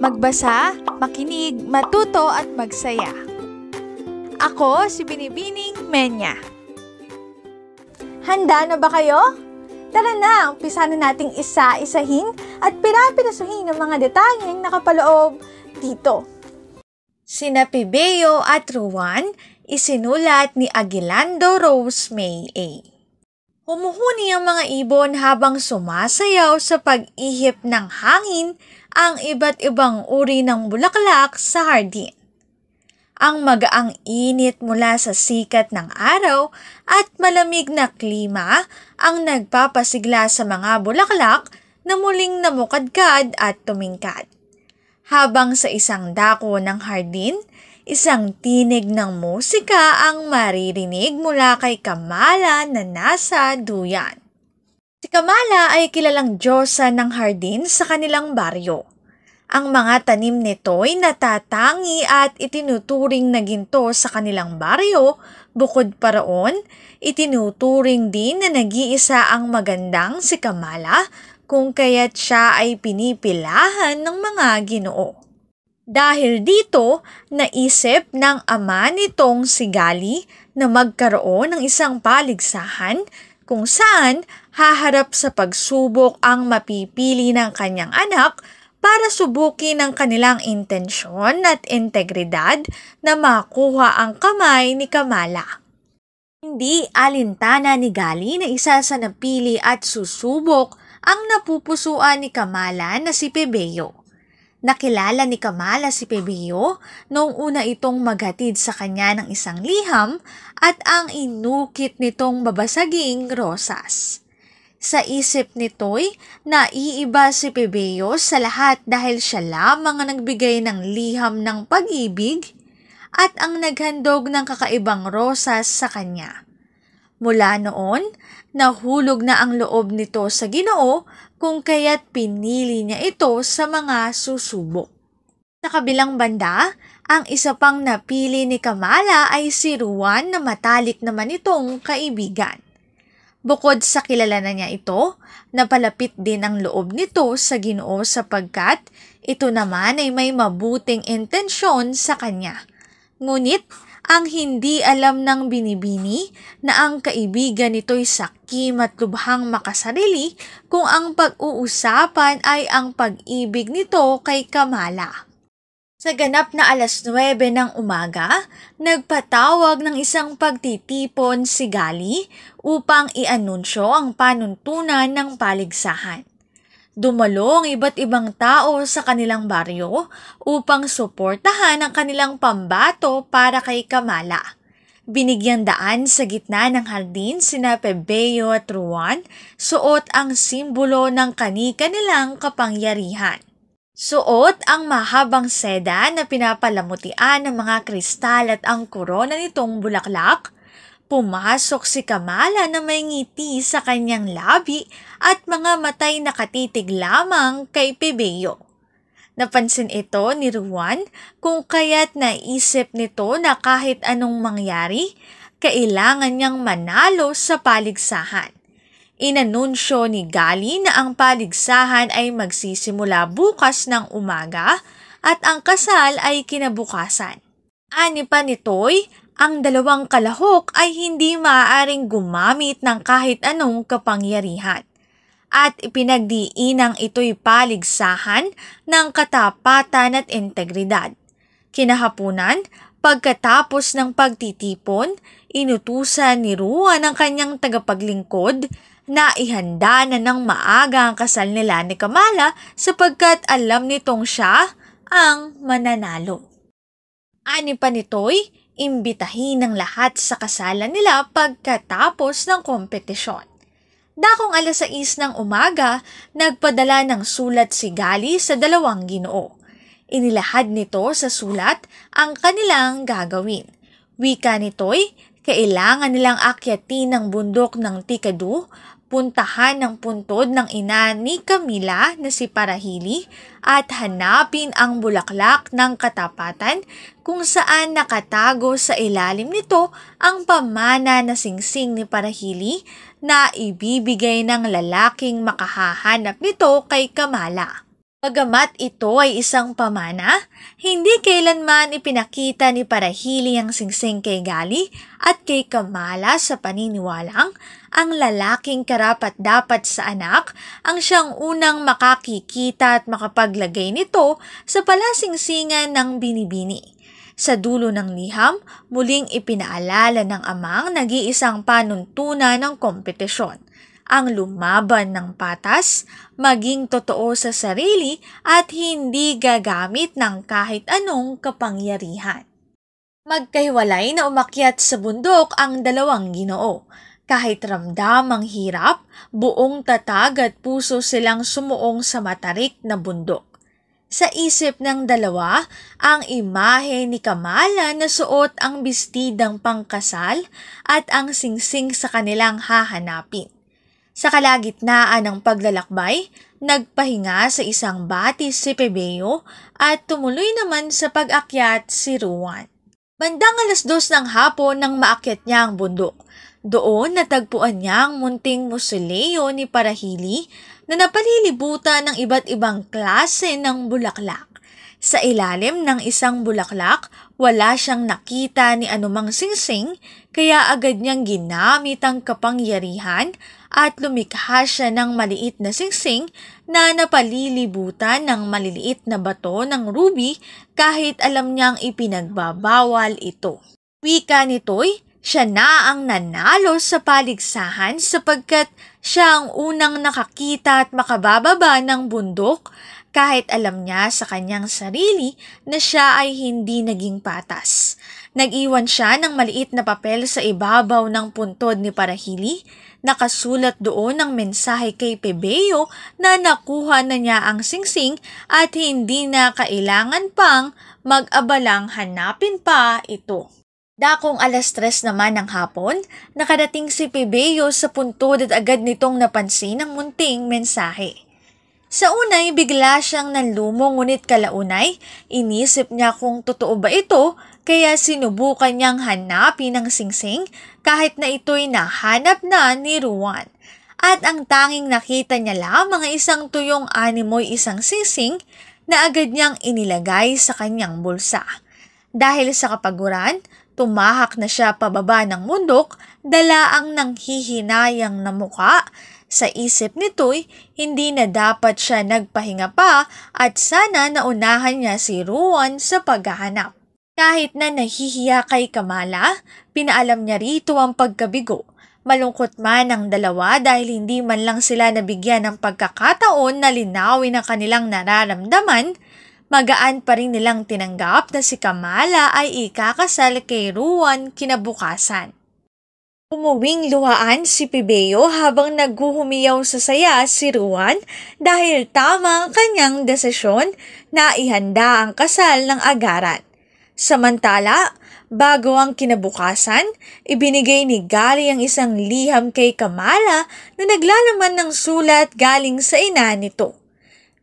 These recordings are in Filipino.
Magbasa, makinig, matuto at magsaya. Ako si Binibining Menya. Handa na ba kayo? Tara na, umpisa na nating isa-isahin at pirapirasuhin ang mga detalyeng nakapaloob dito. Sina Pibeo at Ruan, isinulat ni Aguilando Rose May A. Humuhuni ang mga ibon habang sumasayaw sa pag-ihip ng hangin ang iba't ibang uri ng bulaklak sa hardin. Ang magaang init mula sa sikat ng araw at malamig na klima ang nagpapasigla sa mga bulaklak na muling namukadkad at tumingkad. Habang sa isang dako ng hardin, isang tinig ng musika ang maririnig mula kay Kamala na nasa duyan. Si Kamala ay kilalang diyosa ng hardin sa kanilang baryo. Ang mga tanim nito'y natatangi at itinuturing na ginto sa kanilang baryo. Bukod pa roon, itinuturing din na nag-iisa ang magandang si Kamala kung kaya't siya ay pinipilahan ng mga Ginoo. Dahil dito, naisip ng ama nitong si Gali na magkaroon ng isang paligsahan kung saan haharap sa pagsubok ang mapipili ng kanyang anak para subukin ang kanilang intensyon at integridad na makuha ang kamay ni Kamala. Hindi alintana ni Gali na isa sa napili at susubok ang napupusuan ni Kamala na si Pibeo. Nakilala ni Kamala si Pibeo noong una itong maghatid sa kanya ng isang liham at ang inukit nitong babasaging rosas. Sa isip nito'y naiiba si Pibeo sa lahat dahil siya lamang ang nagbigay ng liham ng pag-ibig at ang naghandog ng kakaibang rosas sa kanya. Mula noon, nahulog na ang loob nito sa Ginoo kung kaya't pinili niya ito sa mga susubok. Sa kabilang banda, ang isa pang napili ni Kamala ay si Ruan na matalik naman itong kaibigan. Bukod sa kilala na niya ito, napalapit din ang loob nito sa Ginoo sapagkat ito naman ay may mabuting intensyon sa kanya. Ngunit, ang hindi alam ng Binibini na ang kaibigan nito'y sakim at lubhang makasarili kung ang pag-uusapan ay ang pag-ibig nito kay Kamala. Sa ganap na 9:00 ng umaga, nagpatawag ng isang pagtitipon si Gali upang i-anunsyo ang panuntunan ng paligsahan. Dumalo ang iba't ibang tao sa kanilang baryo upang suportahan ang kanilang pambato para kay Kamala. Binigyang daan sa gitna ng hardin sina Pibeo at Ruan, suot ang simbolo ng kani-kanilang kapangyarihan. Suot ang mahabang seda na pinapalamutian ng mga kristal at ang korona nitong bulaklak. Pumasok si Kamala na may ngiti sa kanyang labi at mga matay nakatitig lamang kay Pibeo. Napansin ito ni Ruan kung kaya't naisip nito na kahit anong mangyari, kailangan niyang manalo sa paligsahan. Inanunsyo ni Gali na ang paligsahan ay magsisimula bukas ng umaga at ang kasal ay kinabukasan. Ani pa nito'y, ang dalawang kalahok ay hindi maaaring gumamit ng kahit anong kapangyarihan at ipinagdiinang ito'y paligsahan ng katapatan at integridad. Kinahapunan, pagkatapos ng pagtitipon, inutusan ni Ruan ang kanyang tagapaglingkod na ihanda na ng maaga ang kasal nila ni Kamala sapagkat alam nitong siya ang mananalo. Ani pa nito'y, imbitahin ng lahat sa kasalan nila pagkatapos ng kompetisyon. Dakong 6:00 ng umaga, nagpadala ng sulat si Gali sa 2 Ginoo. Inilahad nito sa sulat ang kanilang gagawin. Wika nito'y, kailangan nilang akyatin ng bundok ng Tikadu, puntahan ng puntod ng ina ni Camila na si Parahili at hanapin ang bulaklak ng katapatan kung saan nakatago sa ilalim nito ang pamana na singsing ni Parahili na ibibigay ng lalaking makahahanap nito kay Kamala. Bagamat ito ay isang pamana, hindi kailanman ipinakita ni Parahili ang singsing kay Gali at kay Kamala sa paniniwalang ang lalaking karapat-dapat sa anak ang siyang unang makakikita at makapaglagay nito sa palasingsingan ng binibini. Sa dulo ng liham, muling ipinaalala ng amang nag-iisang panuntunan ng kompetisyon. Ang lumaban ng patas, maging totoo sa sarili at hindi gagamit ng kahit anong kapangyarihan. Magkahiwalay na umakyat sa bundok ang dalawang Ginoo. Kahit ramdam ang hirap, buong tatag at puso silang sumuong sa matarik na bundok. Sa isip ng dalawa, ang imahe ni Kamala na suot ang bestidang pangkasal at ang singsing sa kanilang hahanapin. Sa kalagitnaan ng paglalakbay, nagpahinga sa isang batis si Pebeo at tumuloy naman sa pag-akyat si Ruan. Bandang 2:00 ng hapon nang maakyat niya ang bundok. Doon natagpuan niya ang munting musoleo ni Parahili na napalilibutan ng iba't ibang klase ng bulaklak. Sa ilalim ng isang bulaklak, wala siyang nakita ni anumang singsing, kaya agad niyang ginamit ang kapangyarihan at lumikha siya ng maliit na singsing na napalilibutan ng maliliit na bato ng ruby kahit alam niyang ipinagbabawal ito. Wika nito'y siya na ang nanalo sa paligsahan sapagkat siya ang unang nakakita at makabababa ng bundok kahit alam niya sa kanyang sarili na siya ay hindi naging patas. Nag-iwan siya ng maliit na papel sa ibabaw ng puntod ni Parahili. Nakasulat doon ang mensahe kay Pebeo na nakuha na niya ang singsing at hindi na kailangan pang mag-abalang hanapin pa ito. Dakong 3:00 naman ng hapon, nakadating si Pebeo sa puntod at agad nitong napansin ang munting mensahe. Sa unay, bigla siyang nanlumo ngunit kalaunay, inisip niya kung totoo ba ito kaya sinubukan niyang hanapin ang singsing kahit na ito'y nahanap na ni Ruan. At ang tanging nakita niya lamang ay isang tuyong animoy isang singsing na agad niyang inilagay sa kanyang bulsa. Dahil sa kapaguran, tumahak na siya pababa ng bundok, dala ang nanghihinayang na muka. Sa isip nito'y hindi na dapat siya nagpahinga pa at sana naunahan niya si Ruan sa paghahanap. Kahit na nahihiya kay Kamala, pinaalam niya rito ang pagkabigo. Malungkot man ang dalawa dahil hindi man lang sila nabigyan ng pagkakataon na linawin ang kanilang nararamdaman, magaan pa rin nilang tinanggap na si Kamala ay ikakasal kay Ruan kinabukasan. Umuwing luhaan si Pebeo habang naghuhumiyaw sa saya si Ruan dahil tama ang kanyang desisyon na ihanda ang kasal ng agaran. Samantala, bago ang kinabukasan, ibinigay ni Gali ang isang liham kay Kamala na naglalaman ng sulat galing sa ina nito.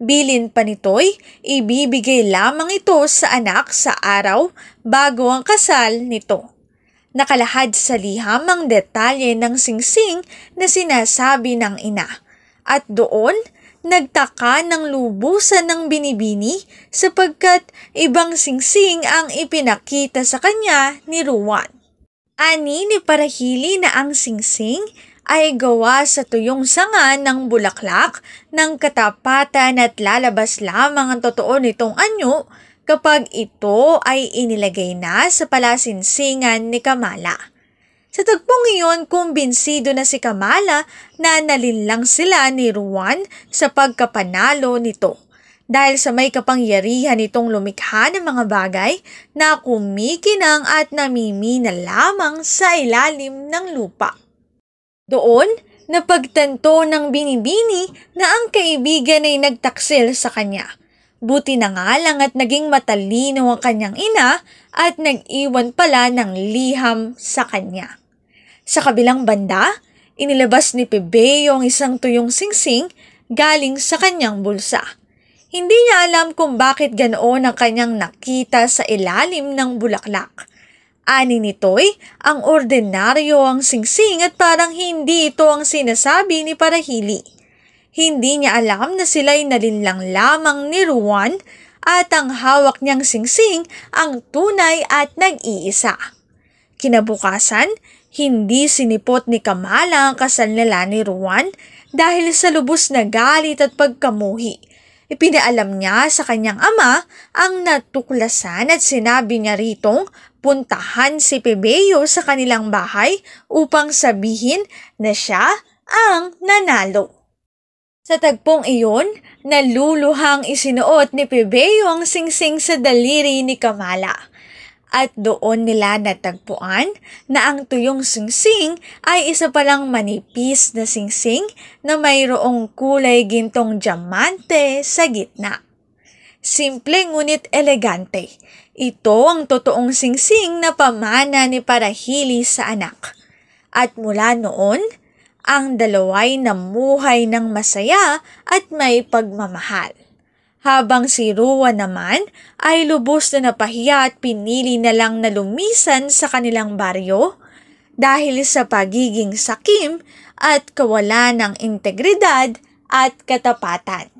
Bilin pa nito'y ibibigay lamang ito sa anak sa araw bago ang kasal nito. Nakalahad sa liham ang detalye ng singsing na sinasabi ng ina at doon nagtaka ng lubusan ng binibini sapagkat ibang singsing ang ipinakita sa kanya ni Ruan. Ani ni Parahili na ang singsing ay gawa sa tuyong sanga ng bulaklak ng katapatan at lalabas lamang ang totoo nitong anyo kapag ito ay inilagay na sa palasinsingan ni Kamala. Sa tagpong iyon, kumbinsido na si Kamala na nalinlang sila ni Ruan sa pagkapanalo nito dahil sa may kapangyarihan nitong lumikha ng mga bagay na kumikinang at namimina lamang sa ilalim ng lupa. Doon, napagtanto ng binibini na ang kaibigan ay nagtaksil sa kanya. Buti na nga lang at naging matalino ang kanyang ina at nag-iwan pala ng liham sa kanya. Sa kabilang banda, inilabas ni Pebeo ang isang tuyong singsing galing sa kanyang bulsa. Hindi niya alam kung bakit ganoon ang kanyang nakita sa ilalim ng bulaklak. Ani nito'y ang ordinaryo ang singsing at parang hindi ito ang sinasabi ni Parahili. Hindi niya alam na sila'y nalinlang lamang ni Ruan at ang hawak niyang singsing ang tunay at nag-iisa. Kinabukasan, hindi sinipot ni Kamala ang kasal nila ni Ruan dahil sa lubos na galit at pagkamuhi. Ipinaalam niya sa kanyang ama ang natuklasan at sinabi niya ritong puntahan si Plebeo sa kanilang bahay upang sabihin na siya ang nanalo. Sa tagpong iyon, naluluhang isinuot ni Plebeo ang singsing sa daliri ni Kamala. At doon nila natagpuan na ang tuyong singsing ay isa palang manipis na singsing na mayroong kulay gintong diamante sa gitna. Simple ngunit elegante. Ito ang totoong singsing na pamana ni Parahili sa anak. At mula noon, ang dalaway namuhay ng masaya at may pagmamahal. Habang si Ruan naman ay lubos na napahiya at pinili na lang na lumisan sa kanilang baryo dahil sa pagiging sakim at kawalan ng integridad at katapatan.